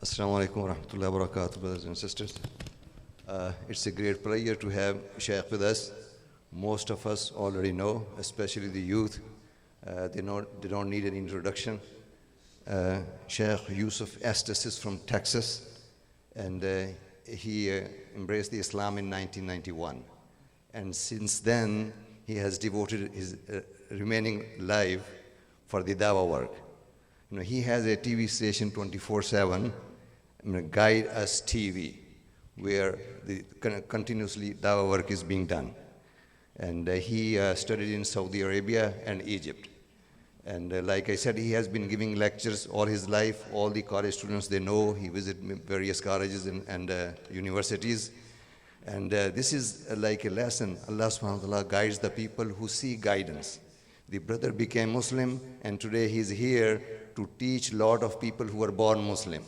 Assalamu alaikum wa rahmatullahi wa barakatuh, brothers and sisters. It's a great pleasure to have Shaykh with us. Most of us already know, especially the youth. They don't need an introduction. Shaykh Yusuf Estes is from Texas, and he embraced the Islam in 1991. And since then, he has devoted his remaining life for the dawah work. You know, he has a TV station 24/7, Guide Us TV, where the continuously dawah work is being done. And he studied in Saudi Arabia and Egypt. And like I said, he has been giving lectures all his life. All the college students, they know he visited various colleges and universities. And this is like a lesson. Allah subhanahu wa ta'ala guides the people who seek guidance. The brother became Muslim, and today he is here to teach a lot of people who are born Muslim.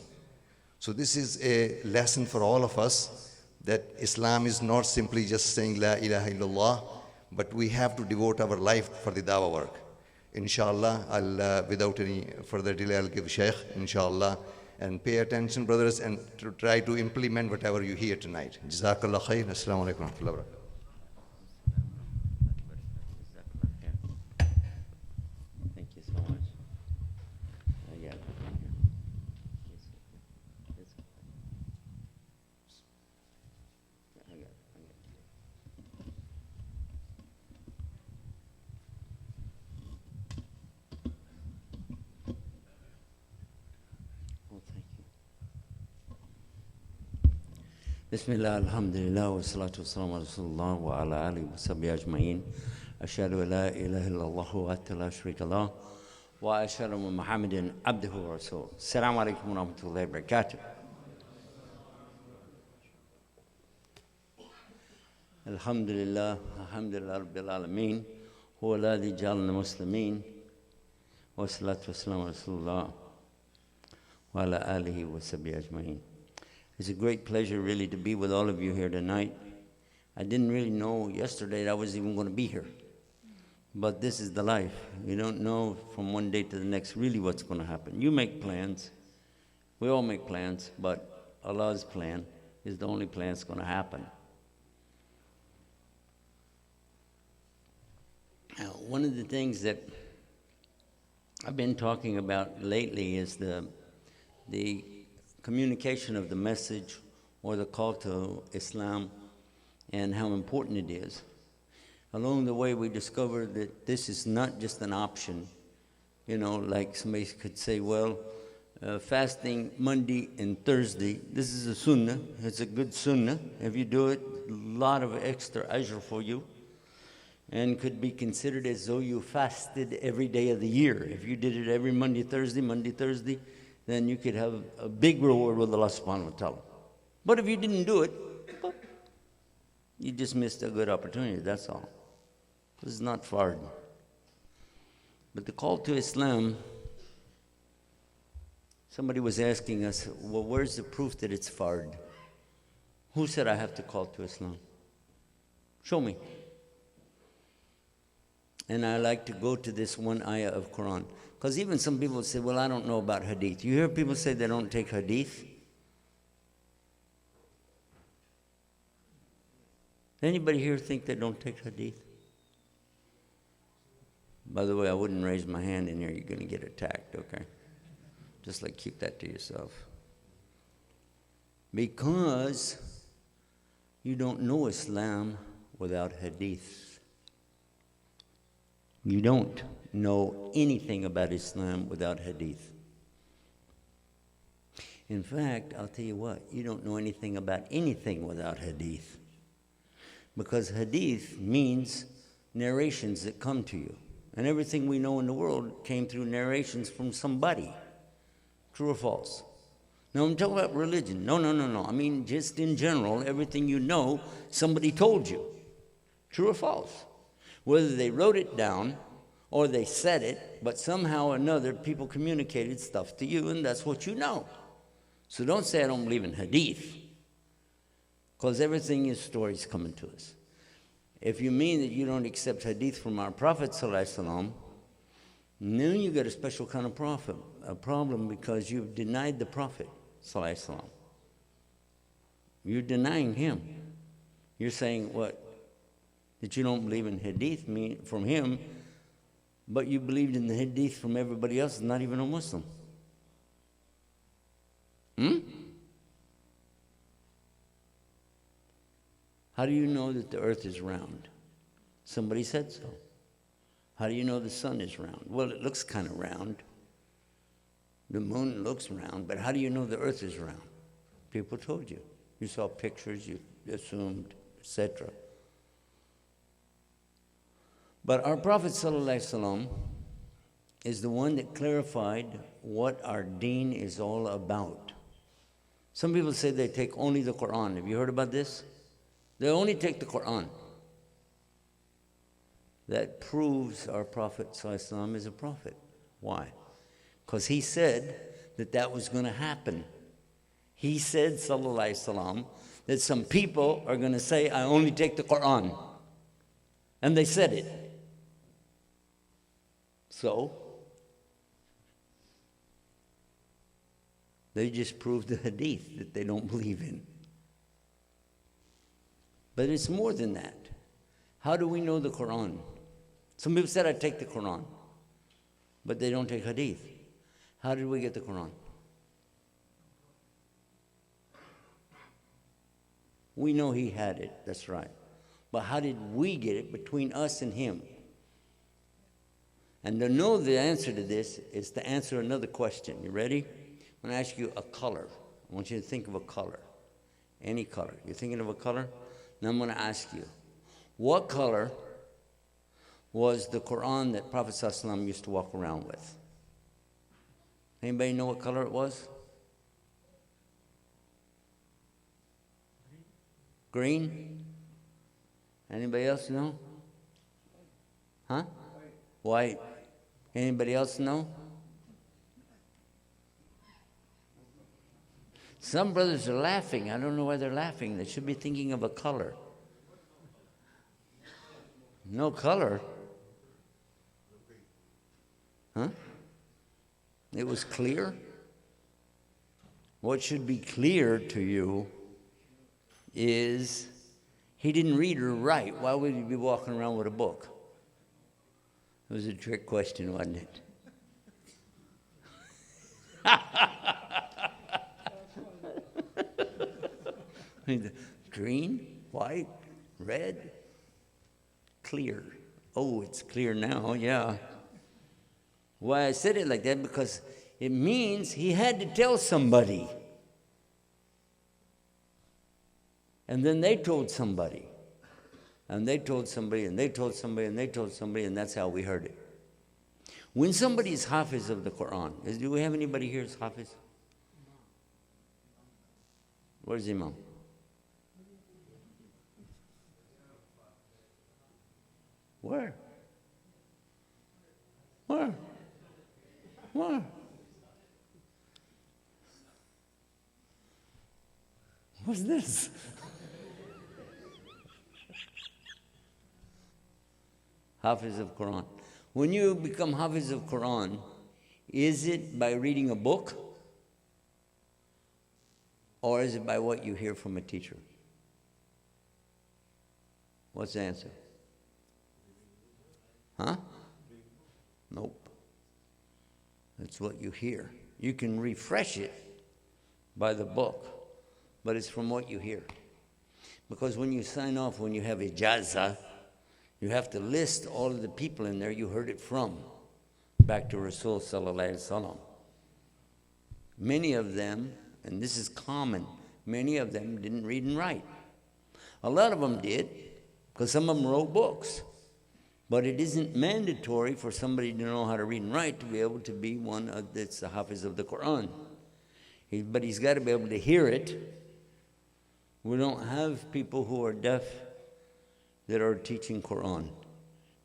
So this is a lesson for all of us, that Islam is not simply just saying La ilaha illallah, but we have to devote our life for the dawah work. Inshallah, without any further delay, I'll give Shaykh, inshallah, and pay attention, brothers, and to try to implement whatever you hear tonight. Jazakallah khair. Assalamu alaikum wa rahmatullahi wa barakatuh. Bismillah, alhamdulillah, wa salatu wa salam ala rasulullah wa ala alihi wa sahbihi ajma'in. Ashhadu an la ilaha illallah wa la sharika lah wa ashhadu anna Muhammadan abduhu wa rasuluh. Assalamu alaikum wa rahmatullahi wa barakatuh. Alhamdulillah, alhamdulillah rabbil alameen, huwa alladhi ja'alna muslimin, wa salatu wa salam ala rasulullah wa ala alihi wa sahbihi ajma'in. It's a great pleasure really to be with all of you here tonight. I didn't really know yesterday that I was even going to be here. But this is the life. You don't know from one day to the next really what's going to happen. You make plans. We all make plans, but Allah's plan is the only plan that's going to happen. Now, one of the things that I've been talking about lately is the communication of the message or the call to Islam and how important it is. Along the way, we discovered that this is not just an option. You know, like somebody could say, well, fasting Monday and Thursday, this is a sunnah. It's a good sunnah. If you do it, a lot of extra ajr for you. And could be considered as though you fasted every day of the year. If you did it every Monday, Thursday, then you could have a big reward with Allah subhanahu wa ta'ala. But if you didn't do it, you just missed a good opportunity, that's all. This is not fard. But the call to Islam, somebody was asking us, well, where's the proof that it's fard? Who said I have to call to Islam? Show me. And I like to go to this one ayah of Quran. Because even some people say, well, I don't know about hadith. You hear people say they don't take hadith? Anybody here think they don't take hadith? By the way, I wouldn't raise my hand in here. You're going to get attacked, okay? Just like keep that to yourself. Because you don't know Islam without hadith. You don't know anything about Islam without hadith. In fact, I'll tell you what, you don't know anything about anything without hadith. Because hadith means narrations that come to you. And everything we know in the world came through narrations from somebody. True or false? Now I'm talking about religion. No. I mean, just in general, everything you know, somebody told you. True or false? Whether they wrote it down or they said it, but somehow or another people communicated stuff to you, and that's what you know. So don't say I don't believe in hadith, because everything is stories coming to us. If you mean that you don't accept hadith from our Prophet ﷺ, then you got a special kind of problem, because you've denied the Prophet sallallahu alaihi wasallam. You're denying him. You're saying what? That you don't believe in hadith from him, but you believed in the hadith from everybody else, not even a Muslim. How do you know that the earth is round? Somebody said so. How do you know the sun is round? Well, it looks kind of round. The moon looks round, but how do you know the earth is round? People told you. You saw pictures, you assumed, etc. But our Prophet ﷺ is the one that clarified what our deen is all about. Some people say they take only the Quran. Have you heard about this? They only take the Quran. That proves our Prophet ﷺ is a prophet. Why? Because he said that that was going to happen. He said, sallallahu alaihi wasallam, that some people are going to say, I only take the Quran. And they said it. So, they just proved the hadith that they don't believe in. But it's more than that. How do we know the Quran? Some people said, I take the Quran, but they don't take hadith. How did we get the Quran? We know he had it, that's right. But how did we get it between us and him? And to know the answer to this is to answer another question. You ready? I'm going to ask you a color. I want you to think of a color. Any color. You're thinking of a color? Now I'm going to ask you, what color was the Quran that Prophet ﷺ used to walk around with? Anybody know what color it was? Green? Anybody else know? Huh? White. Anybody else know? Some brothers are laughing. I don't know why they're laughing. They should be thinking of a color. No color? Huh? It was clear? What should be clear to you is he didn't read or write. Why would he be walking around with a book? It was a trick question, wasn't it? Green, white, red, clear. Oh, it's clear now, yeah. Why I said it like that, because it means he had to tell somebody. And then they told somebody. And they told somebody, and they told somebody, and they told somebody, and that's how we heard it. When somebody is hafiz of the Quran, do we have anybody here who's hafiz? Where's Imam? Where? Where? Where? What's this? Hafiz of Quran. When you become Hafiz of Quran, is it by reading a book? Or is it by what you hear from a teacher? What's the answer? Huh? Nope. It's what you hear. You can refresh it by the book, but it's from what you hear. Because when you sign off, when you have ijazah, you have to list all of the people in there you heard it from, back to Rasul sallallahu alaihi wasallam. Many of them, and this is common, many of them didn't read and write. A lot of them did, because some of them wrote books. But it isn't mandatory for somebody to know how to read and write to be able to be one that's the Hafiz of the Quran. But he's got to be able to hear it. We don't have people who are deaf that are teaching Quran.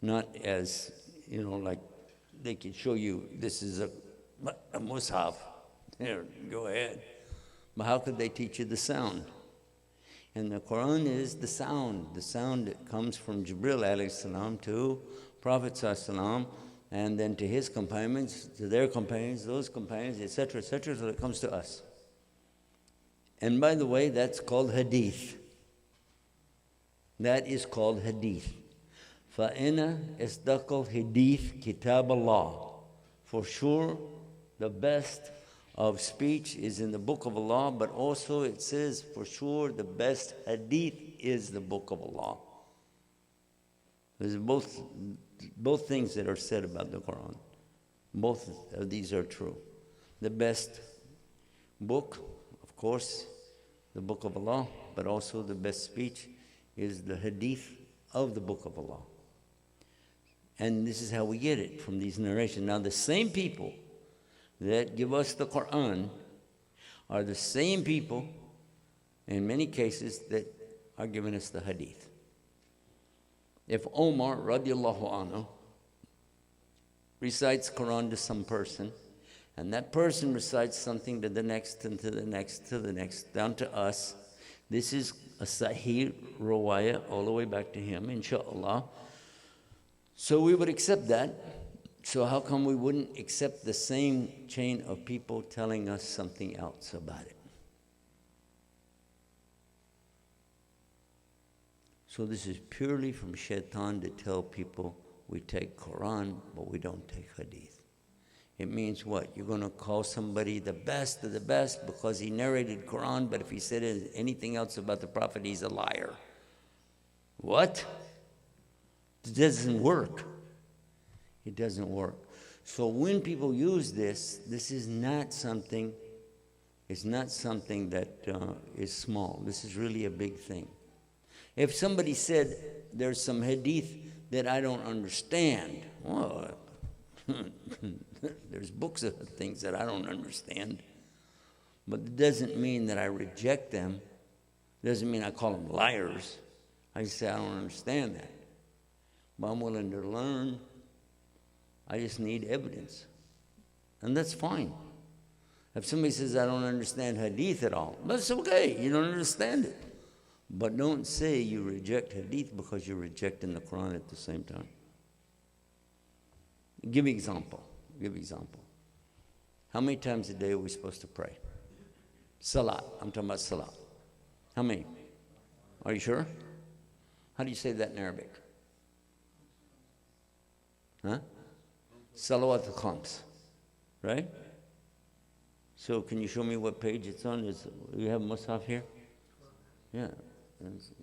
Not as, like they can show you this is a mushaf. Here, go ahead. But how could they teach you the sound? And the Quran is the sound that comes from Jibril alayhi salam to Prophet salam, and then to his companions, to their companions, those companions, etc., etc., so it comes to us. And by the way, that's called hadith. That is called hadith. فَإِنَّ إِصْدَقَ الْحَدِيثِ كِتَابَ اللَّهِ. For sure, the best of speech is in the book of Allah, but also it says, for sure, the best hadith is the book of Allah. There's both things that are said about the Quran. Both of these are true. The best book, of course, the book of Allah, but also the best speech is the hadith of the book of Allah. And this is how we get it from these narrations. Now, the same people that give us the Quran are the same people, in many cases, that are giving us the hadith. If Omar, radiallahu anhu, recites Quran to some person, and that person recites something to the next, and to the next, to the next, down to us, this is a sahih rawaya all the way back to him, inshallah. So we would accept that. So how come we wouldn't accept the same chain of people telling us something else about it? So this is purely from shaitan to tell people we take Quran, but we don't take hadith. It means what? You're going to call somebody the best of the best because he narrated Quran, but if he said anything else about the Prophet, he's a liar. What? It doesn't work. It doesn't work. So when people use this, this is not something, it's not something that is small. This is really a big thing. If somebody said, there's some hadith that I don't understand, well, there's books of things that I don't understand, but it doesn't mean that I reject them. It doesn't mean I call them liars. I just say I don't understand that. But I'm willing to learn. I just need evidence. And that's fine. If somebody says, I don't understand hadith at all, that's okay. You don't understand it. But don't say you reject hadith because you're rejecting the Quran at the same time. Give me example. Give example. How many times a day are we supposed to pray? Salat. I'm talking about salat. How many? Are you sure? How do you say that in Arabic? Huh? Salawat al-Khams. Right? So can you show me what page it's on? You have Mus'haf here? Yeah.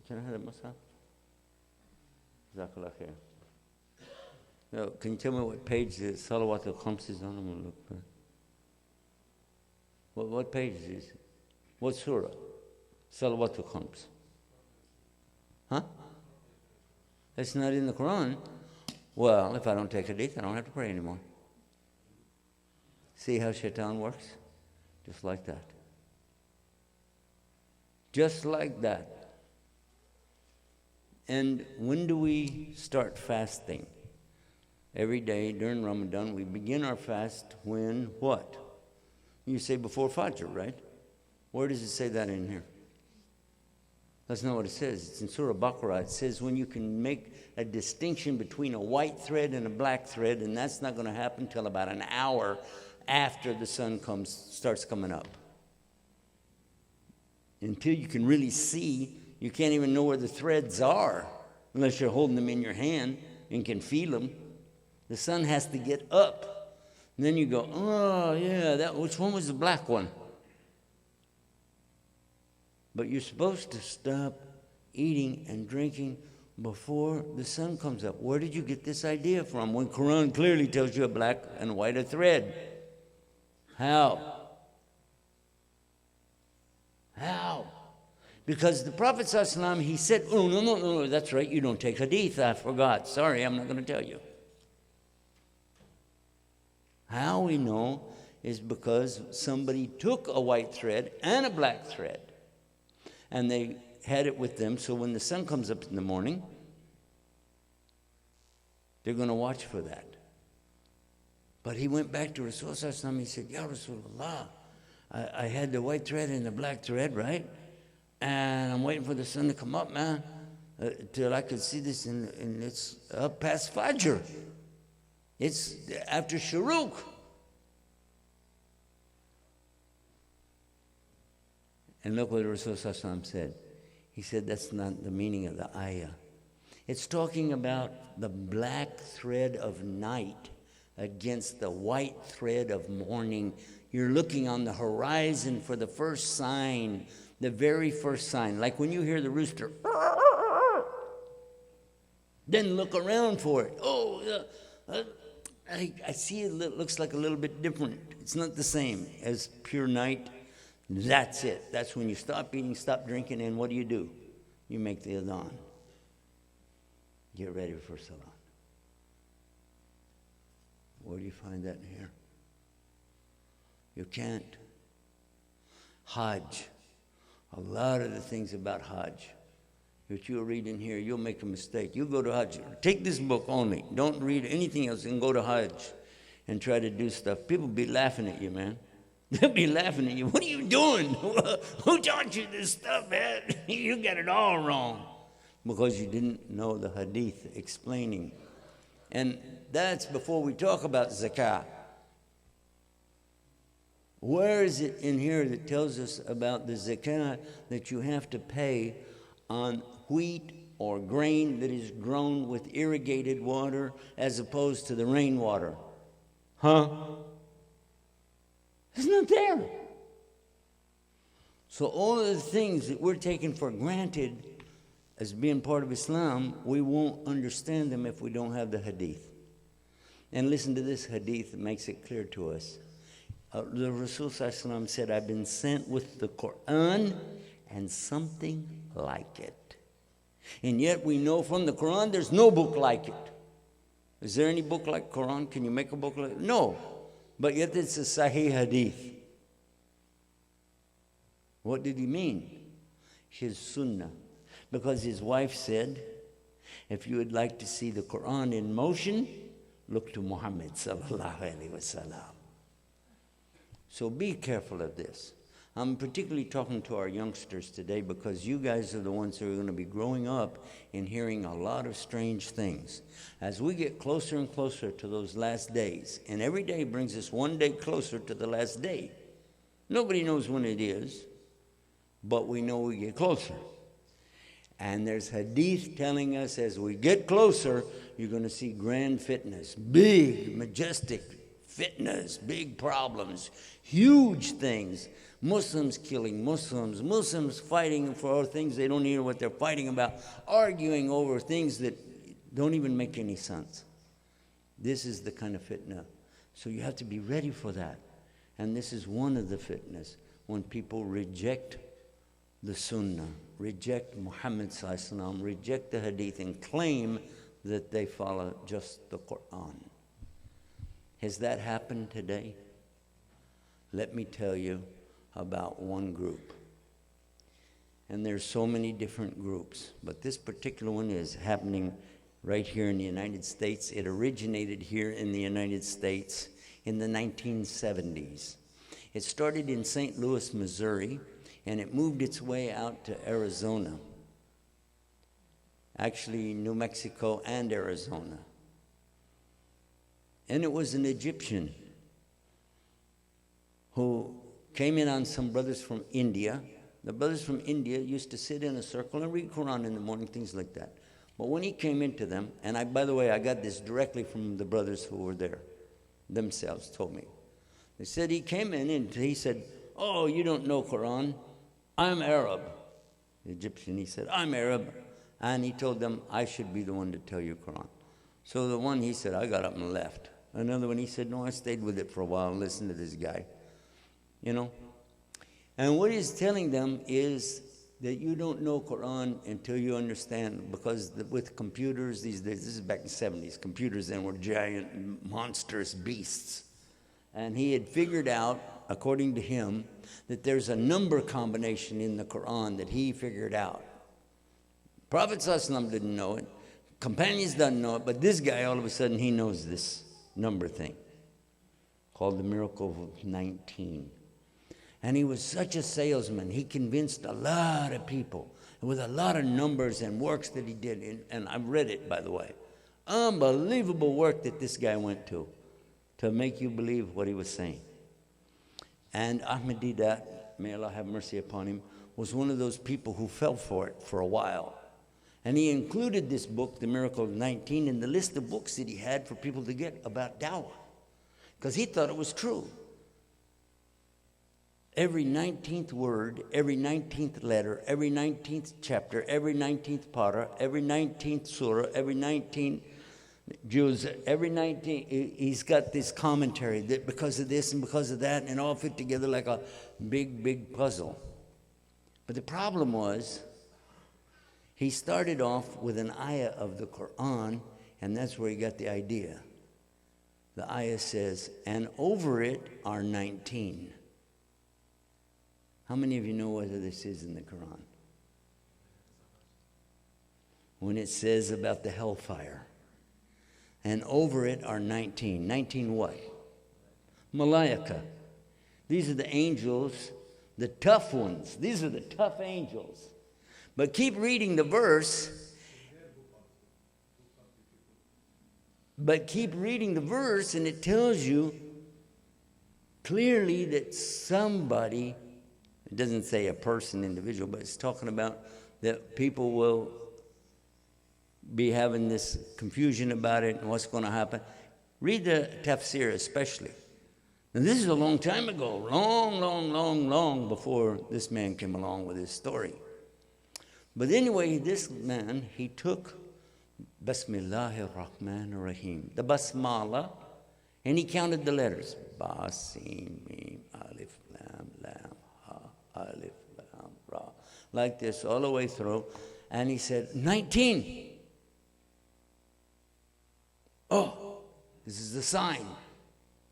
Can I have a Mus'haf? Jazakallah khair. Now, can you tell me what page the Salawat al-Khams is on? I'm going to look for it. What page is it? What surah? Salawat al-Khams. Huh? It's not in the Quran. Well, if I don't take hadith, I don't have to pray anymore. See how shaitan works? Just like that. Just like that. And when do we start fasting? Every day during Ramadan, we begin our fast when what? You say before Fajr, right? Where does it say that in here? That's not what it says. It's in Surah Baqarah. It says when you can make a distinction between a white thread and a black thread, and that's not going to happen until about an hour after the sun starts coming up. Until you can really see, you can't even know where the threads are unless you're holding them in your hand and can feel them. The sun has to get up. And then you go, oh, yeah, which one was the black one? But you're supposed to stop eating and drinking before the sun comes up. Where did you get this idea from when Quran clearly tells you a black and white a thread? How? How? Because the Prophet ﷺ, he said, oh, no, that's right, you don't take hadith. I forgot. Sorry, I'm not going to tell you. How we know is because somebody took a white thread and a black thread, and they had it with them, so when the sun comes up in the morning, they're going to watch for that. But he went back to Rasulullah, he said, Ya Rasulullah, I had the white thread and the black thread, right? And I'm waiting for the sun to come up, man, till I could see this, and it's up past Fajr. It's after Shuruq. And look what Rasul Sallallahu said. He said that's not the meaning of the ayah. It's talking about the black thread of night against the white thread of morning. You're looking on the horizon for the first sign, the very first sign. Like when you hear the rooster, then look around for it. Oh, I see it looks like a little bit different. It's not the same as pure night. That's it. That's when you stop eating, stop drinking, and what do? You make the adhan. Get ready for Salah. Where do you find that in here? You can't. Hajj. A lot of the things about Hajj that you'll read in here, you'll make a mistake. You go to Hajj. Take this book only. Don't read anything else and go to Hajj and try to do stuff. People be laughing at you, man. They'll be laughing at you. What are you doing? Who taught you this stuff, man? You got it all wrong. Because you didn't know the hadith explaining. And that's before we talk about zakah. Where is it in here that tells us about the zakah that you have to pay on wheat or grain that is grown with irrigated water as opposed to the rainwater? Huh? It's not there. So all of the things that we're taking for granted as being part of Islam, we won't understand them if we don't have the hadith. And listen to this hadith that makes it clear to us. The Rasul ﷺ said, I've been sent with the Quran and something like it. And yet we know from the Quran there's no book like it. Is there any book like Quran? Can you make a book like it? No. But yet it's a Sahih hadith. What did he mean? His sunnah. Because his wife said, if you would like to see the Quran in motion, look to Muhammad sallallahu alaihi wasallam. So be careful of this. I'm particularly talking to our youngsters today because you guys are the ones who are going to be growing up and hearing a lot of strange things. As we get closer and closer to those last days, and every day brings us one day closer to the last day. Nobody knows when it is, but we know we get closer. And there's hadith telling us as we get closer, you're going to see grand fitness, big, majestic fitness, big problems, huge things. Muslims killing Muslims, Muslims fighting for things they don't even know what they're fighting about, arguing over things that don't even make any sense. This is the kind of fitna. So you have to be ready for that. And this is one of the fitnas, when people reject the sunnah, reject Muhammad sallallahu alaihi wasallam, reject the hadith, and claim that they follow just the Quran. Has that happened today? Let me tell you about one group. And there's so many different groups, but this particular one is happening right here in the United States. It originated here in the United States in the 1970s. It started in St. Louis, Missouri, and it moved its way out to Arizona. Actually, New Mexico and Arizona. And it was an Egyptian who came in on some brothers from India. The brothers from India used to sit in a circle and read Quran in the morning, things like that. But when he came into them, and by the way, I got this directly from the brothers who were there themselves, told me. They said he came in and he said, oh, you don't know Quran. I'm Arab. The Egyptian, he said, I'm Arab. And he told them, I should be the one to tell you Quran. So the one, he said, I got up and left. Another one, he said, no, I stayed with it for a while and listened to this guy. You know? And what he's telling them is that you don't know Quran until you understand, because with computers these days, this is back in the 70s, computers then were giant, monstrous beasts. And he had figured out, according to him, that there's a number combination in the Quran that he figured out. Prophet ﷺ didn't know it. Companions doesn't know it. But this guy, all of a sudden, he knows this number thing called the miracle of 19. And he was such a salesman. He convinced a lot of people with a lot of numbers and works that he did. And I've read it, by the way. Unbelievable work that this guy went to make you believe what he was saying. And Ahmadiyya may Allah have mercy upon him, was one of those people who fell for it for a while. And he included this book, The Miracle of 19, in the list of books that he had for people to get about dawah, because he thought it was true. Every 19th word, every 19th letter, every 19th chapter, every 19th para, every 19th surah, every 19th juz, every 19, he's got this commentary that because of this and because of that, and it all fit together like a big, big puzzle. But the problem was, he started off with an ayah of the Quran, and that's where he got the idea. The ayah says, and over it are 19. How many of you know whether this is in the Quran? When it says about the hellfire, and over it are 19. 19 what? Malaika. These are the angels, the tough ones. These are the tough angels. But keep reading the verse. And it tells you clearly that somebody, it doesn't say a person, individual, but it's talking about that people will be having this confusion about it and what's going to happen. Read the tafsir especially. And this is a long time ago, long before this man came along with his story. But anyway, this man, he took Bismillahir Rahmanir Rahim, the Basmala, and he counted the letters. Ba, Sin, Mim, Alif, Lam, Ha, Alif, Lam, Ra. Like this all the way through. And he said, 19. Oh, this is a sign.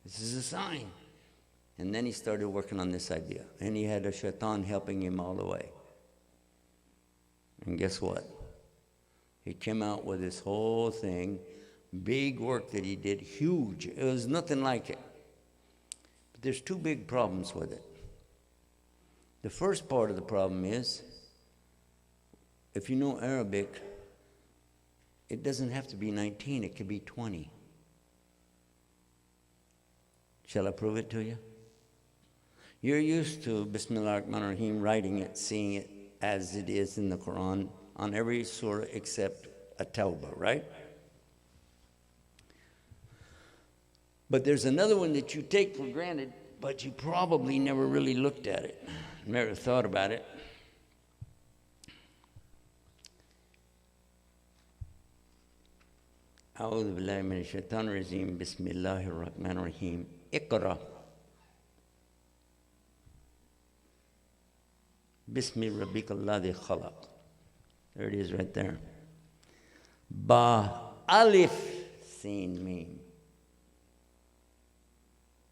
This is a sign. And then he started working on this idea. And he had a shaitan helping him all the way. And guess what? He came out with this whole thing, big work that he did, huge. It was nothing like it. But there's two big problems with it. The first part of the problem is, if you know Arabic, it doesn't have to be 19, it could be 20. Shall I prove it to you? You're used to Bismillah ar-Rahman ar-Rahim, writing it, seeing it as it is in the Quran on every surah except a Tawbah, right? But there's another one that you take for granted, but you probably never really looked at it, never thought about it. أعوذ بالله من الشيطان الرجيم بسم الله الرحمن الرحيم اقرأ بسم ربك الذي خلق. There it is right there. Ba alif sin mim.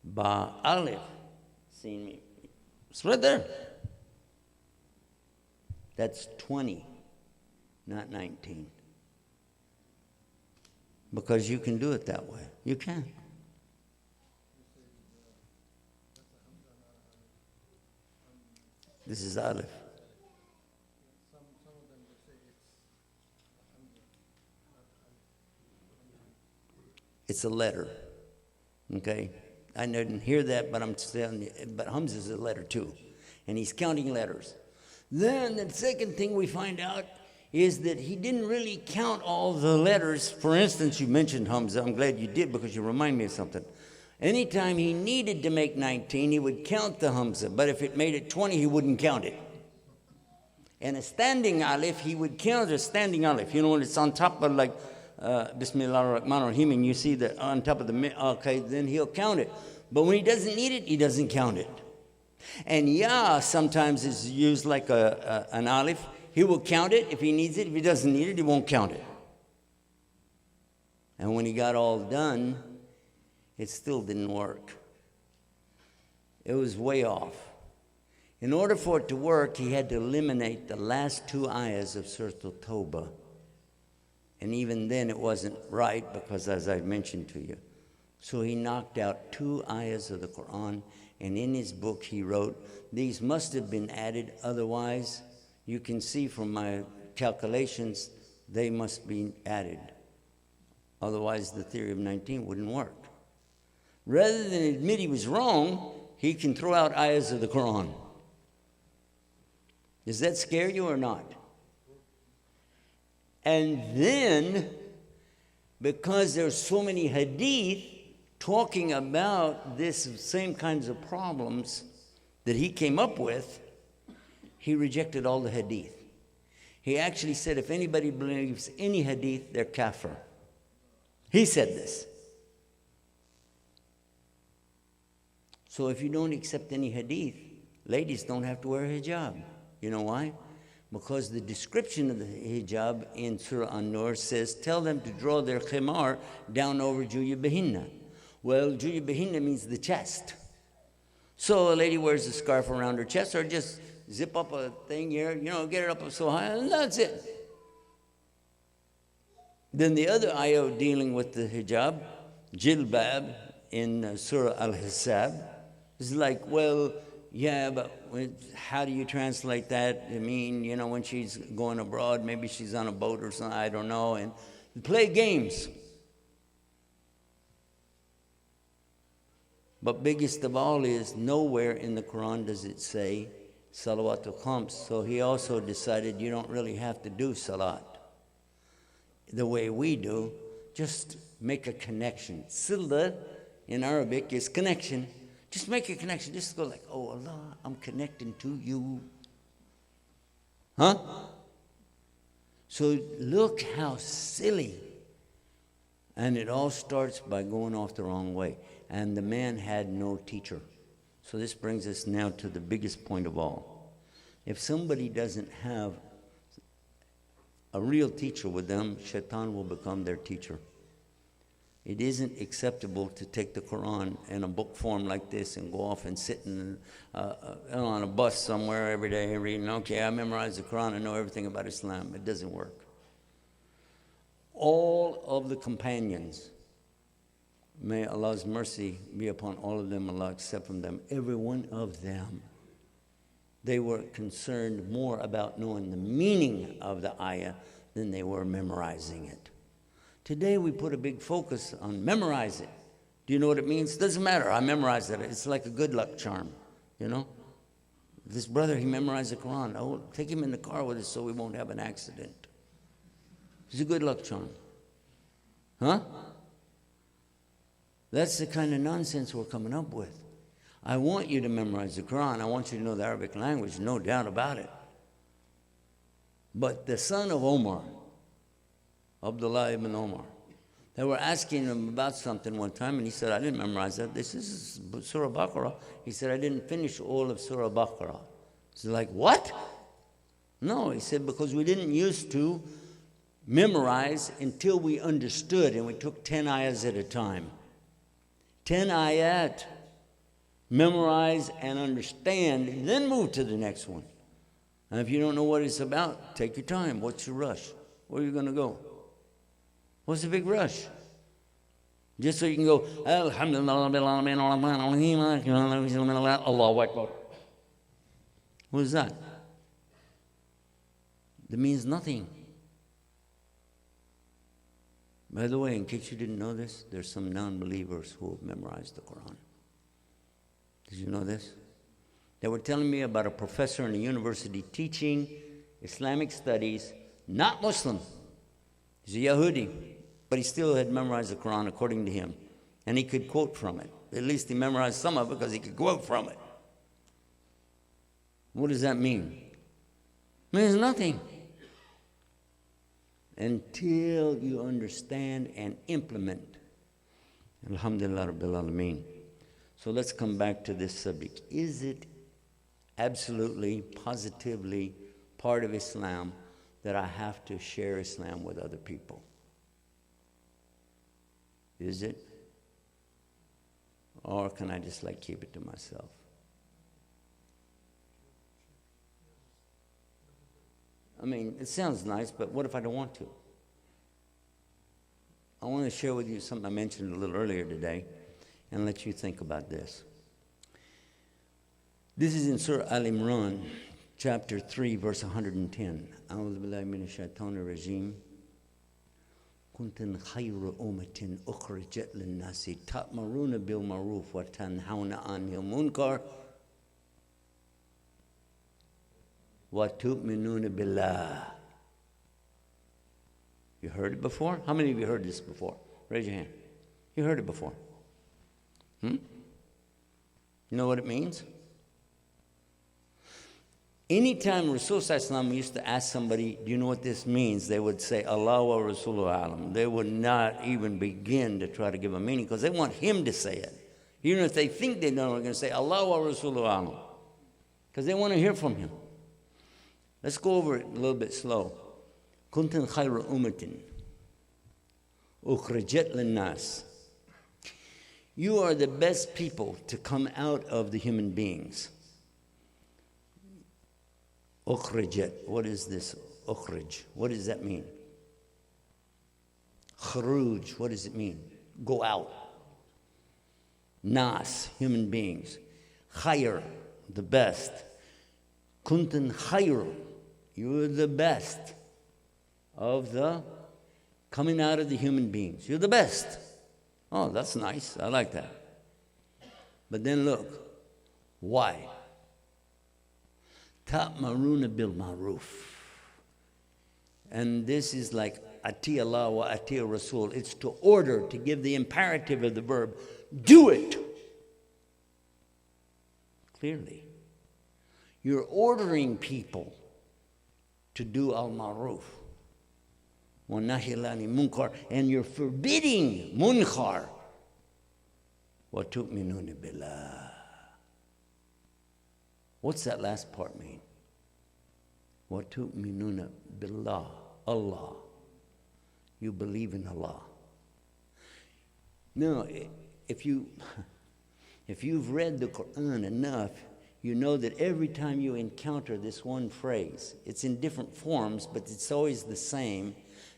Ba alif sin mim. It's right there. That's 20, not 19. Because you can do it that way. You can. This is Aleph. It's a letter. Okay? I didn't hear that, but I'm telling you, but Hamza is a letter too. And he's counting letters. Then the second thing we find out is that he didn't really count all the letters. For instance, you mentioned Hamza. I'm glad you did because you remind me of something. Anytime he needed to make 19, he would count the Hamza. But if it made it 20, he wouldn't count it. And a standing Aleph, he would count a standing Aleph. You know, when it's on top of like Bismillah ar-Rahman ar-Rahim, and you see that on top of the, okay, then he'll count it. But when he doesn't need it, he doesn't count it. And Ya sometimes is used like an Aleph. He will count it if he needs it. If he doesn't need it, he won't count it. And when he got all done, it still didn't work. It was way off. In order for it to work, he had to eliminate the last two ayahs of Surah Al-Tawbah. And even then it wasn't right because, as I mentioned to you. So he knocked out two ayahs of the Quran, and in his book he wrote, these must have been added, otherwise you can see from my calculations, they must be added. Otherwise, the theory of 19 wouldn't work. Rather than admit he was wrong, he can throw out ayahs of the Quran. Does that scare you or not? And then, because there's so many hadith talking about this same kinds of problems that he came up with, he rejected all the hadith. He actually said, if anybody believes any hadith, they're kafir. He said this. So if you don't accept any hadith, ladies don't have to wear hijab. You know why? Because the description of the hijab in Surah An-Nur says, tell them to draw their khimar down over Juyabihinna. Well, Juyabihinna means the chest. So a lady wears a scarf around her chest, or just zip up a thing here, get it up so high, and that's it. Then the other ayah dealing with the hijab, jilbab, in Surah Al-Hisab, is like, well, yeah, but how do you translate that? I mean, when she's going abroad, maybe she's on a boat or something, I don't know, and play games. But biggest of all is, nowhere in the Quran does it say Salawatul Khams. So he also decided you don't really have to do Salat the way we do. Just make a connection. Silda in Arabic is connection. Just make a connection. Just go like, oh Allah, I'm connecting to you. Huh? So look how silly. And it all starts by going off the wrong way. And the man had no teacher. So this brings us now to the biggest point of all. If somebody doesn't have a real teacher with them, shaitan will become their teacher. It isn't acceptable to take the Quran in a book form like this and go off and sit on a bus somewhere every day reading, okay, I memorized the Quran, I know everything about Islam. It doesn't work. All of the companions, may Allah's mercy be upon all of them, Allah accept from them, every one of them, they were concerned more about knowing the meaning of the ayah than they were memorizing it. Today we put a big focus on memorize it. Do you know what it means? Doesn't matter, I memorized it. It's like a good luck charm, This brother, he memorized the Quran. Oh, take him in the car with us so we won't have an accident. It's a good luck charm. Huh? That's the kind of nonsense we're coming up with. I want you to memorize the Quran. I want you to know the Arabic language, no doubt about it. But the son of Omar, Abdullah ibn Omar, they were asking him about something one time, and he said, I didn't memorize that. This is Surah Baqarah. He said, I didn't finish all of Surah Baqarah. He's like, what? No, he said, because we didn't used to memorize until we understood, and we took 10 ayahs at a time. 10 ayat, memorize and understand, and then move to the next one. And if you don't know what it's about, take your time. What's your rush? Where are you going to go? What's the big rush? Just so you can go, Alhamdulillah, Allahu Akbar. What is that? That means nothing. By the way, in case you didn't know this, there's some non-believers who have memorized the Quran. Did you know this? They were telling me about a professor in a university teaching Islamic studies, not Muslim. He's a Yahudi, but he still had memorized the Quran according to him. And he could quote from it. At least he memorized some of it because he could quote from it. What does that mean? It means nothing. Until you understand and implement. Alhamdulillah Rabbil Alameen. So let's come back to this subject. Is it absolutely, positively part of Islam that I have to share Islam with other people? Is it? Or can I just keep it to myself? I mean, it sounds nice, but what if I don't want to? I want to share with you something I mentioned a little earlier today and let you think about this. This is in Surah Al-Imran, chapter 3, verse 110. أعوذ بالله من الشيطان الرجيم. كنتم خير أمة أخرجت للناس تأمرون بالمعروف وتنهون عن المنكر وَتُؤْمِنُونَ بِاللَّهِ. You heard it before? How many of you heard this before? Raise your hand. You heard it before. You know what it means? Anytime Rasul used to ask somebody, do you know what this means? They would say, Allah wa Rasuluhu alam. They would not even begin to try to give a meaning because they want him to say it. Even if they think they know, they're going to say, Allah wa Rasuluhu alam. Because they want to hear from him. Let's go over it a little bit slow. Kuntum khayra ummatin ukhrijat linnas. You are the best people to come out of the human beings. Ukhrijat. What is this? Ukhrij. What does that mean? Khuruj. What does it mean? Go out. Nas. Human beings. Khayr. The best. Kuntum khayr. You are the best of the coming out of the human beings. You're the best. Oh, that's nice. I like that. But then look. Why? Ta'maruna bil ma'ruf. And this is like ati Allah wa ati Rasul. It's to order, to give the imperative of the verb. Do it. Clearly. You're ordering people to do al-ma'ruf. Wa nahi lani munkar. And you're forbidding munkar. Wa tu'minuna billah. What's that last part mean? Wa tu'minuna billah. Allah. You believe in Allah. Now, if you've read the Quran enough, you know that every time you encounter this one phrase, it's in different forms, but it's always the same.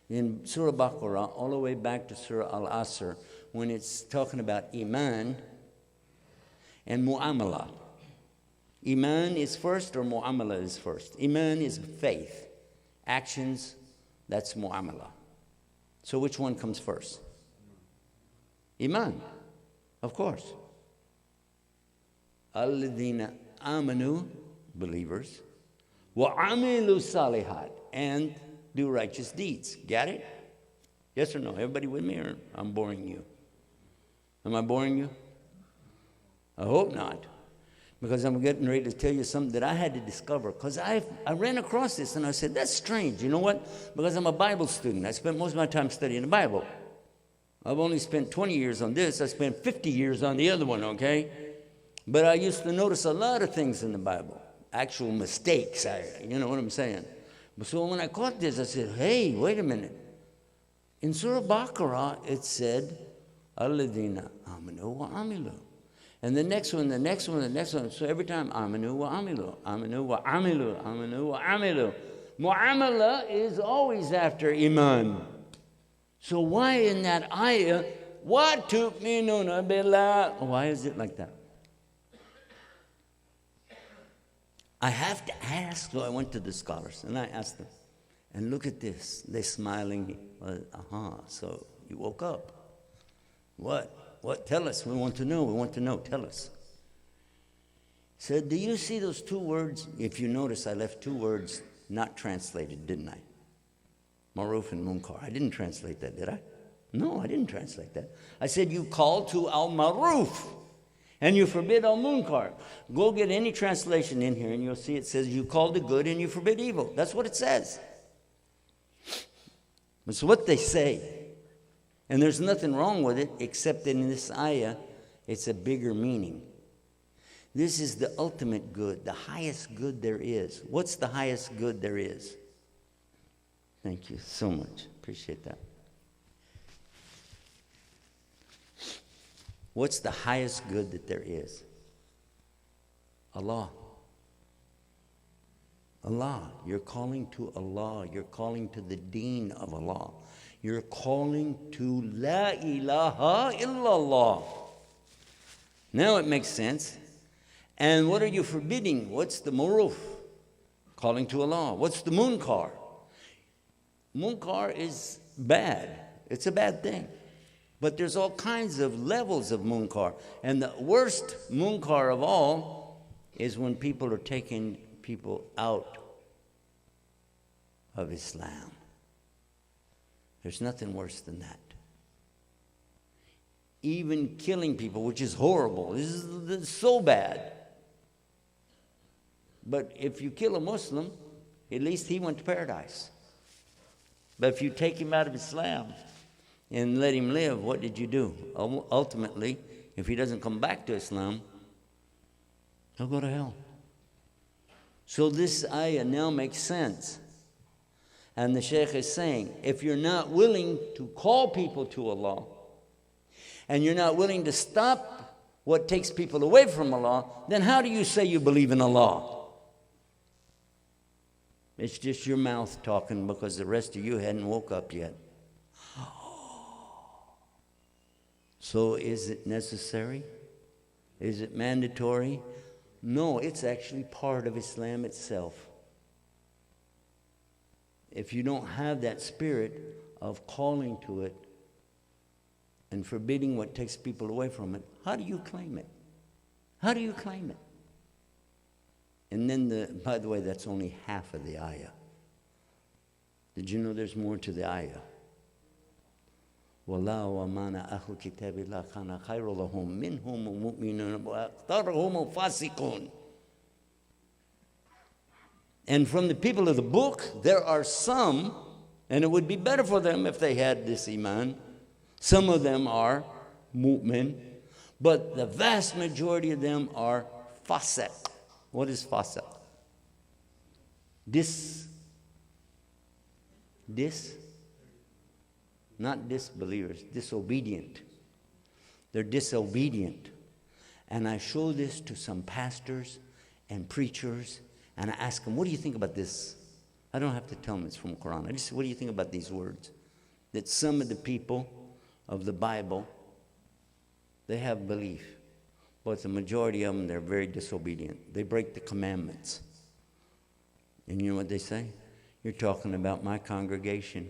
In Surah Baqarah, all the way back to Surah Al-Asr, when it's talking about Iman and Mu'amala. Iman is first or Mu'amala is first? Iman is faith. Actions, that's Mu'amala. So which one comes first? Iman, of course. Alladhina amanu, believers, wa amilu salihat, and do righteous deeds. Got it? Yes or no? Everybody with me, or I'm boring you? Am I boring you? I hope not. Because I'm getting ready to tell you something that I had to discover. Because I ran across this and I said, that's strange. You know what? Because I'm a Bible student. I spent most of my time studying the Bible. I've only spent 20 years on this. I spent 50 years on the other one, okay? But I used to notice a lot of things in the Bible. Actual mistakes, you know what I'm saying? So when I caught this, I said, hey, wait a minute. In Surah Baqarah, it said, Alladhina amanu wa amilu. And the next one, the next one, the next one. So every time, amanu wa amilu, amanu wa amilu, amanu wa amilu. Mu'amala is always after iman. So why in that ayah, wa tu'minuna billah? Why is it like that? I have to ask. So I went to the scholars and I asked them. And look at this. They're smiling. So you woke up. What? What? Tell us. We want to know. We want to know. Tell us. Said, do you see those two words? If you notice, I left two words not translated, didn't I? Maruf and munkar. I didn't translate that, did I? No, I didn't translate that. I said, you call to al-maruf and you forbid al-munkar. Go get any translation in here and you'll see it says, you call to good and you forbid evil. That's what it says. It's what they say. And there's nothing wrong with it, except that in this ayah, it's a bigger meaning. This is the ultimate good, the highest good there is. What's the highest good there is? Thank you so much. Appreciate that. What's the highest good that there is? Allah. Allah. You're calling to Allah. You're calling to the deen of Allah. You're calling to La ilaha illallah. Now it makes sense. And what are you forbidding? What's the maruf? Calling to Allah. What's the munkar? Munkar is bad. It's a bad thing. But there's all kinds of levels of munkar. And the worst munkar of all is when people are taking people out of Islam. There's nothing worse than that. Even killing people, which is horrible. This is so bad. But if you kill a Muslim, at least he went to paradise. But if you take him out of Islam and let him live, what did you do? Ultimately, if he doesn't come back to Islam, he'll go to hell. So this ayah now makes sense. And the Shaykh is saying, if you're not willing to call people to Allah, and you're not willing to stop what takes people away from Allah, then how do you say you believe in Allah? It's just your mouth talking because the rest of you hadn't woke up yet. So is it necessary? Is it mandatory? No, it's actually part of Islam itself. If you don't have that spirit of calling to it and forbidding what takes people away from it, how do you claim it? How do you claim it? And then, by the way, that's only half of the ayah. Did you know there's more to the ayah? وَاللَّهُ وَمَانَ أَهْلُ كِتَابِ اللَّهِ كَانَ خَيْرٌ لَهُم مِّنْهُمُ الْمُؤْمِنُونَ وَأَكْثَرُهُمُ الْفَاسِقُونَ. And from the people of the book, there are some, and it would be better for them if they had this iman. Some of them are mu'min, but the vast majority of them are fasiq. What is fasiq? Not disbelievers, disobedient. They're disobedient. And I show this to some pastors and preachers, and I ask them, what do you think about this? I don't have to tell them it's from the Quran. I just say, what do you think about these words? That some of the people of the Bible, they have belief, but the majority of them, they're very disobedient. They break the commandments. And you know what they say? You're talking about my congregation.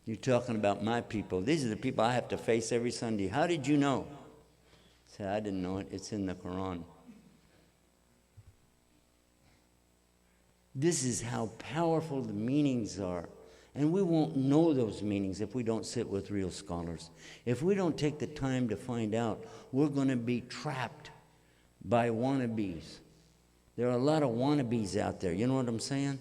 You're talking about my people. These are the people I have to face every Sunday. How did you know? I said, I didn't know it. It's in the Quran. This is how powerful the meanings are. And we won't know those meanings if we don't sit with real scholars. If we don't take the time to find out, we're going to be trapped by wannabes. There are a lot of wannabes out there. You know what I'm saying?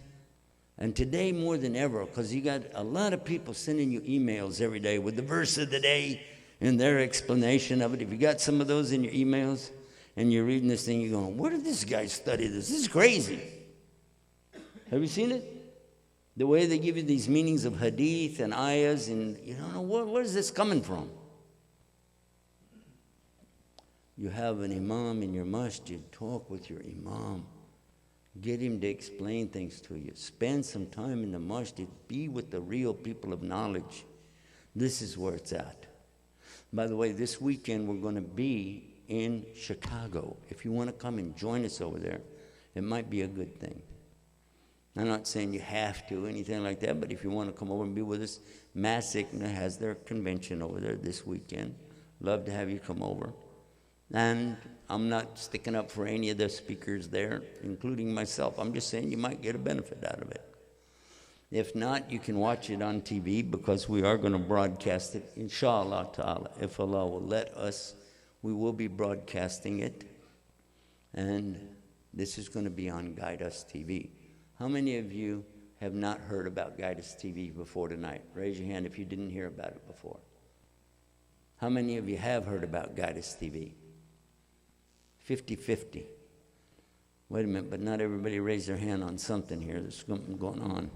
And today more than ever, because you got a lot of people sending you emails every day with the verse of the day and their explanation of it. If you got some of those in your emails and you're reading this thing, you're going, where did this guy study this? This is crazy. Have you seen it? The way they give you these meanings of hadith and ayahs, and you don't know, where is this coming from? You have an imam in your masjid, talk with your imam. Get him to explain things to you. Spend some time in the masjid. Be with the real people of knowledge. This is where it's at. By the way, this weekend we're going to be in Chicago. If you want to come and join us over there, it might be a good thing. I'm not saying you have to, anything like that, but if you want to come over and be with us, Masik has their convention over there this weekend. Love to have you come over. And I'm not sticking up for any of the speakers there, including myself. I'm just saying you might get a benefit out of it. If not, you can watch it on TV because we are going to broadcast it, inshallah ta'ala. If Allah will let us, we will be broadcasting it. And this is going to be on Guide Us TV. How many of you have not heard about Guide Us TV before tonight? Raise your hand if you didn't hear about it before. How many of you have heard about Guide Us TV? 50-50. Wait a minute, but not everybody raised their hand on something here. There's something going on.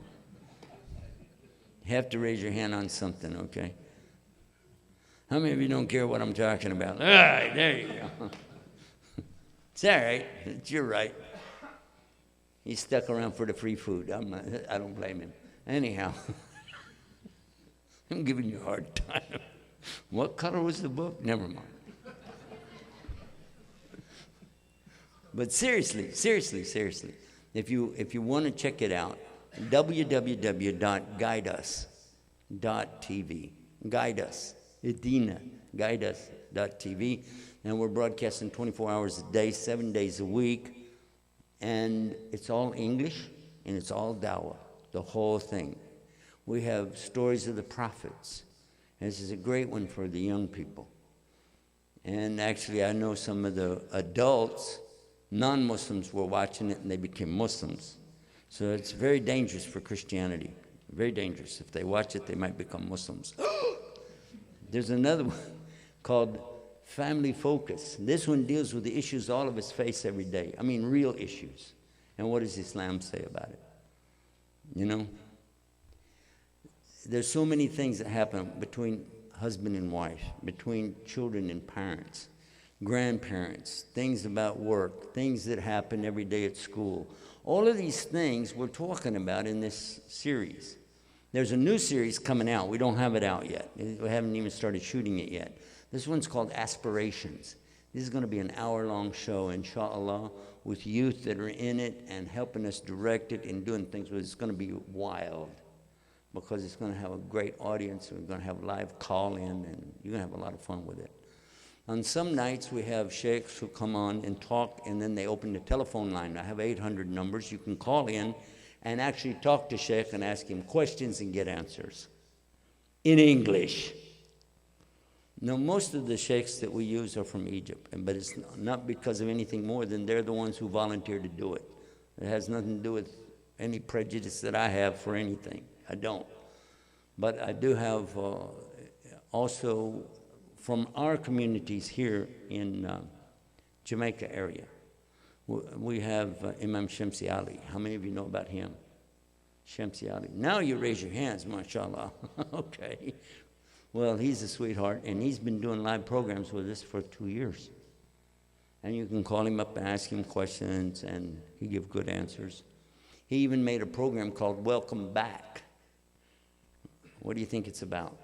You have to raise your hand on something, okay? How many of you don't care what I'm talking about? All right, there you go. It's all right. It's your right. He stuck around for the free food. I don't blame him. Anyhow, I'm giving you a hard time. What color was the book? Never mind. But seriously, if you want to check it out, www.guideus.tv. Guide Us. Idina. Guideus.tv. And we're broadcasting 24 hours a day, 7 days a week. And it's all English, and it's all dawah. the whole thing. We have stories of the prophets. This is a great one for the young people. And actually, I know some of the adults, non-Muslims, were watching it and they became Muslims. So it's very dangerous for Christianity. Very dangerous. If they watch it, they might become Muslims. There's another one called Family Focus. This one deals with the issues all of us face every day. I mean, real issues. And what does Islam say about it? You know? There's so many things that happen between husband and wife, between children and parents, grandparents, things about work, things that happen every day at school. All of these things we're talking about in this series. There's a new series coming out. We don't have it out yet. We haven't even started shooting it yet. This one's called Aspirations. This is going to be an hour-long show, inshallah, with youth that are in it and helping us direct it and doing things. It's going to be wild because it's going to have a great audience. We're going to have live call-in, and you're going to have a lot of fun with it. On some nights, we have sheikhs who come on and talk, and then they open the telephone line. I have 800 numbers. You can call in and actually talk to sheikh and ask him questions and get answers in English. Now, most of the sheikhs that we use are from Egypt, but it's not because of anything more than they're the ones who volunteered to do it. It has nothing to do with any prejudice that I have for anything. I don't. But I do have also from our communities here in Jamaica area. We have Imam Shamsi Ali. How many of you know about him? Shamsi Ali. Now you raise your hands, mashallah. Okay. Well, he's a sweetheart, and he's been doing live programs with us for 2 years. And you can call him up and ask him questions, and he gives good answers. He even made a program called Welcome Back. What do you think it's about?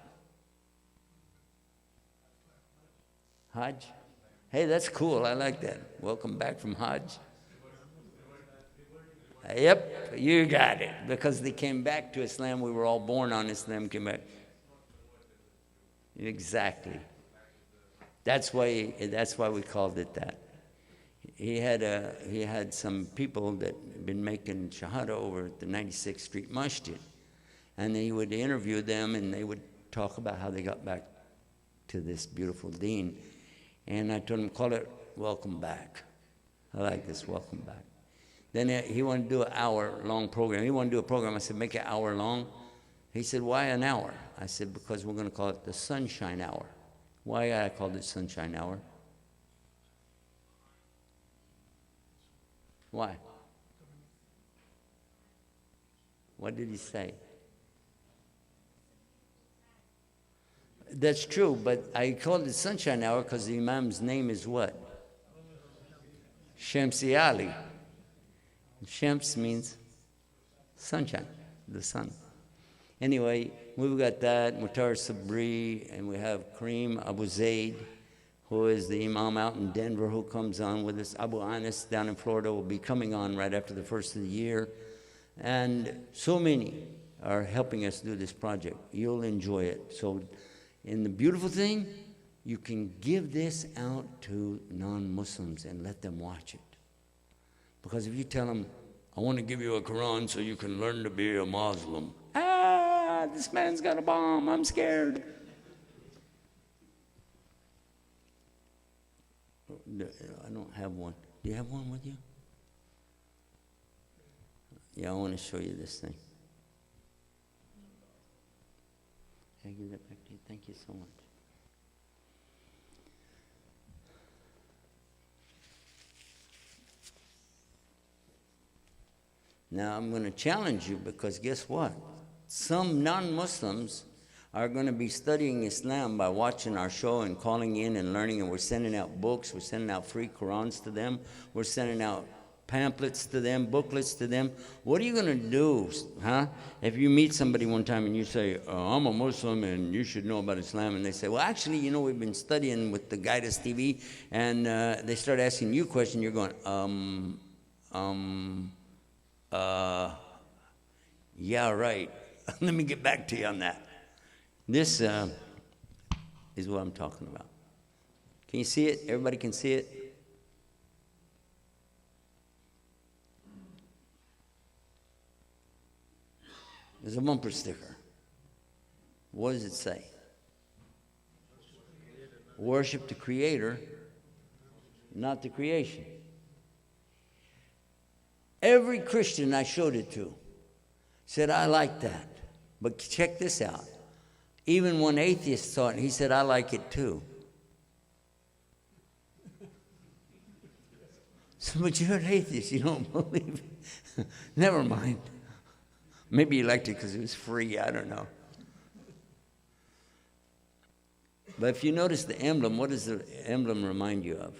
Hajj? Hey, that's cool. I like that. Welcome back from Hajj. Yep, you got it. Because they came back to Islam. We were all born on Islam, came back. Exactly. That's why we called it that. He had some people that had been making shahada over at the 96th Street Masjid. And he would interview them, and they would talk about how they got back to this beautiful deen. And I told him, call it Welcome Back. I like this, Welcome Back. Then he wanted to do an hour-long program. He wanted to do a program. I said, make it hour-long. He said, why an hour? I said, because we're going to call it the Sunshine Hour. Why I called it Sunshine Hour? Why? What did he say? That's true, but I called it Sunshine Hour because the Imam's name is what? Shamsi Ali. Shams means sunshine, the sun. Anyway, we've got that, Mutar Sabri, and we have Kareem Abu Zaid, who is the Imam out in Denver, who comes on with us. Abu Anis down in Florida will be coming on right after the first of the year. And so many are helping us do this project. You'll enjoy it. So, and the beautiful thing, you can give this out to non-Muslims and let them watch it. Because if you tell them, I want to give you a Quran so you can learn to be a Muslim. This man's got a bomb. I'm scared. I don't have one. Do you have one with you? Yeah, I want to show you this thing. Can I give that back to you? Thank you so much. Now, I'm going to challenge you because guess what? Some non-Muslims are going to be studying Islam by watching our show and calling in and learning, and we're sending out books, we're sending out free Qurans to them, we're sending out pamphlets to them, booklets to them. What are you going to do, huh? If you meet somebody one time and you say, I'm a Muslim and you should know about Islam, and they say, well, actually, you know, we've been studying with the Guidance TV, and they start asking you questions, you're going, yeah, right. Let me get back to you on that. This is what I'm talking about. Can you see it? Everybody can see it? There's a bumper sticker. What does it say? Worship the Creator, not the creation. Every Christian I showed it to said, I like that. But check this out. Even one atheist saw it, and he said, I like it too. So, but you're an atheist, you don't believe it. Never mind. Maybe you liked it because it was free, I don't know. But if you notice the emblem, what does the emblem remind you of?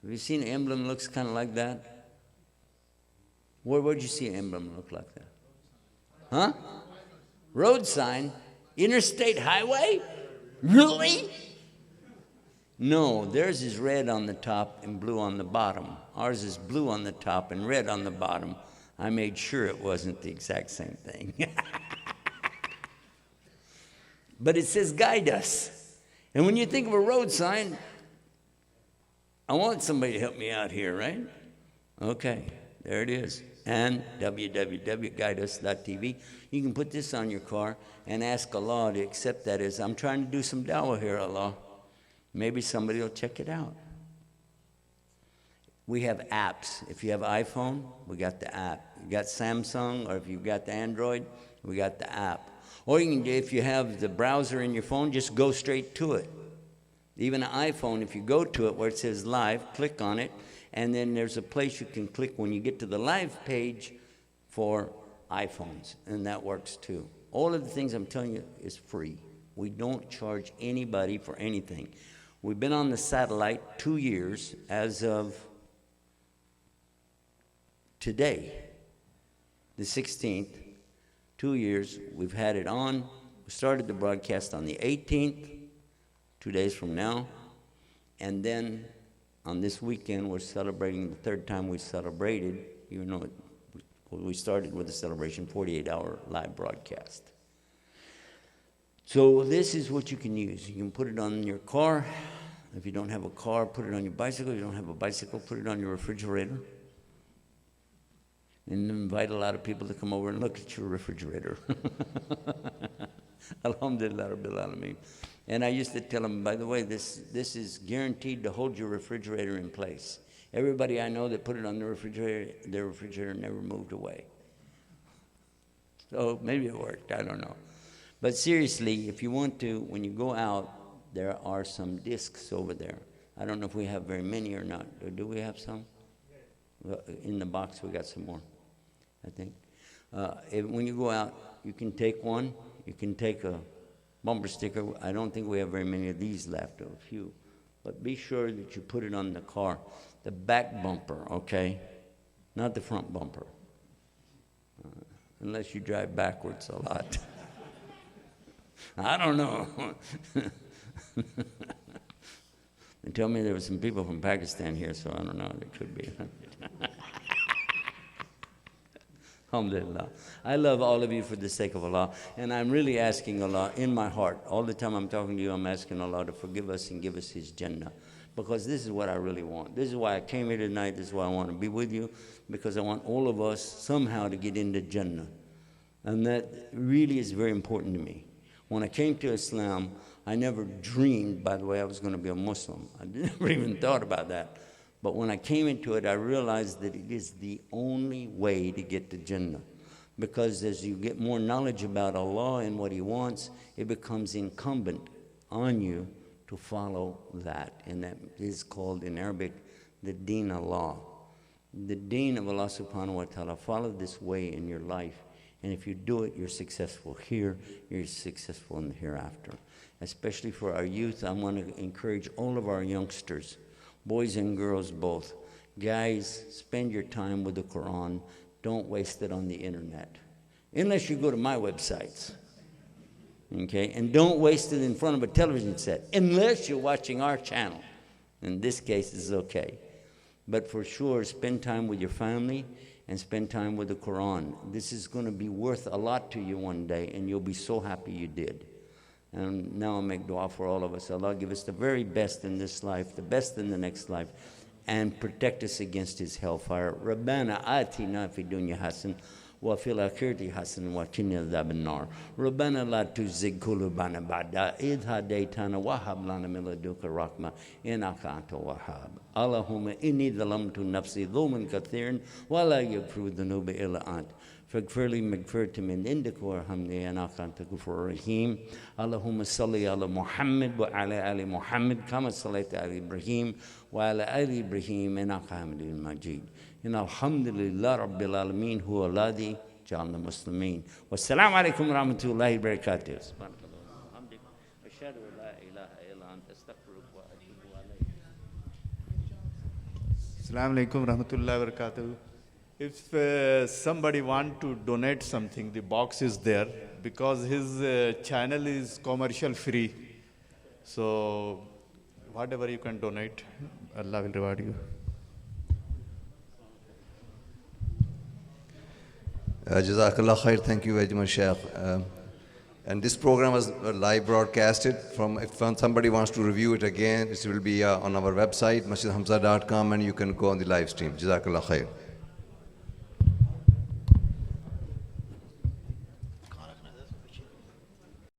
Have you seen an emblem looks kind of like that? Where'd you see an emblem look like that? Huh? Road sign? Interstate highway? Really? No, theirs is red on the top and blue on the bottom. Ours is blue on the top and red on the bottom. I made sure it wasn't the exact same thing. But it says, guide us. And when you think of a road sign, I want somebody to help me out here, right? Okay, there it is. And www.guideus.tv. You can put this on your car and ask Allah to accept that as, I'm trying to do some dawah here, Allah. Maybe somebody will check it out. We have apps. If you have iPhone, we got the app. You got Samsung, or if you've got the Android, we got the app. Or you can, if you have the browser in your phone, just go straight to it. Even an iPhone, if you go to it where it says live, click on it, and then there's a place you can click when you get to the live page for iPhones, and that works too. All of the things I'm telling you is free. We don't charge anybody for anything. We've been on the satellite 2 years as of today, the 16th. 2 years, we've had it on. We started the broadcast on the 18th, 2 days from now. And then on this weekend, we're celebrating the third time we celebrated, even though we started with a celebration, 48-hour live broadcast. So this is what you can use. You can put it on your car. If you don't have a car, put it on your bicycle. If you don't have a bicycle, put it on your refrigerator. And invite a lot of people to come over and look at your refrigerator. Alhamdulillah Rabbil Alameen. And I used to tell them, by the way, this is guaranteed to hold your refrigerator in place. Everybody I know that put it on their refrigerator never moved away. So maybe it worked, I don't know. But seriously, if you want to, when you go out, there are some discs over there. I don't know if we have very many or not. Do we have some? In the box, we got some more, I think. When you go out, you can take one. You can take a bumper sticker. I don't think we have very many of these left, a few. But be sure that you put it on the car. The back bumper, okay? Not the front bumper. Unless you drive backwards a lot. I don't know. They tell me there were some people from Pakistan here, so I don't know. There could be. Alhamdulillah. I love all of you for the sake of Allah, and I'm really asking Allah in my heart, all the time I'm talking to you, I'm asking Allah to forgive us and give us His Jannah, because this is what I really want. This is why I came here tonight. This is why I want to be with you, because I want all of us somehow to get into Jannah, and that really is very important to me. When I came to Islam, I never dreamed, by the way, I was going to be a Muslim. I never even thought about that. But when I came into it, I realized that it is the only way to get to Jannah. Because as you get more knowledge about Allah and what He wants, it becomes incumbent on you to follow that. And that is called in Arabic, the deen Allah. The deen of Allah subhanahu wa ta'ala. Follow this way in your life. And if you do it, you're successful here, you're successful in the hereafter. Especially for our youth, I want to encourage all of our youngsters, boys and girls both. Guys, spend your time with the Quran. Don't waste it on the internet. Unless you go to my websites. Okay? And don't waste it in front of a television set. Unless you're watching our channel. In this case, it's okay. But for sure, spend time with your family and spend time with the Quran. This is going to be worth a lot to you one day, and you'll be so happy you did. And now I make dua for all of us. Allah give us the very best in this life, the best in the next life, and protect us against His hellfire. Rabbana atina fi dunya hasan, وفي الآخرة حسنة وقنا عذاب النار ربنا لا تزغ قلوبنا بعد إذ هديتنا وهب لنا من لدنك رحمة إنك أنت الوهاب اللهم إني ظلمت نفسي ظلما كثيرا ولا يغفر الذنوب إلا أنت فاغفر لي مغفرة من عندك وارحمني إنك أنت الغفور الرحيم اللهم صل على محمد وعلى آل محمد كما صليت على إبراهيم وعلى آل إبراهيم إنك حميد مجيد إن الحمد لله رب العالمين هو الذي جعلنا مسلمين والسلام عليكم ورحمة الله وبركاته سبحانك اللهم وبحمدك أشهد أن لا إله إلا أنت أستغفرك وأتوب إليك Assalamu alaikum rahmatullahi wa barakatuh. If somebody want to donate something, the box is there because his channel is commercial free. So whatever you can donate, Allah will reward you. Jazakallah khair. Thank you very much, Shaykh. And this program was live broadcasted. If somebody wants to review it again, it will be on our website, masjidhamza.com, and you can go on the live stream. Jazakallah khair.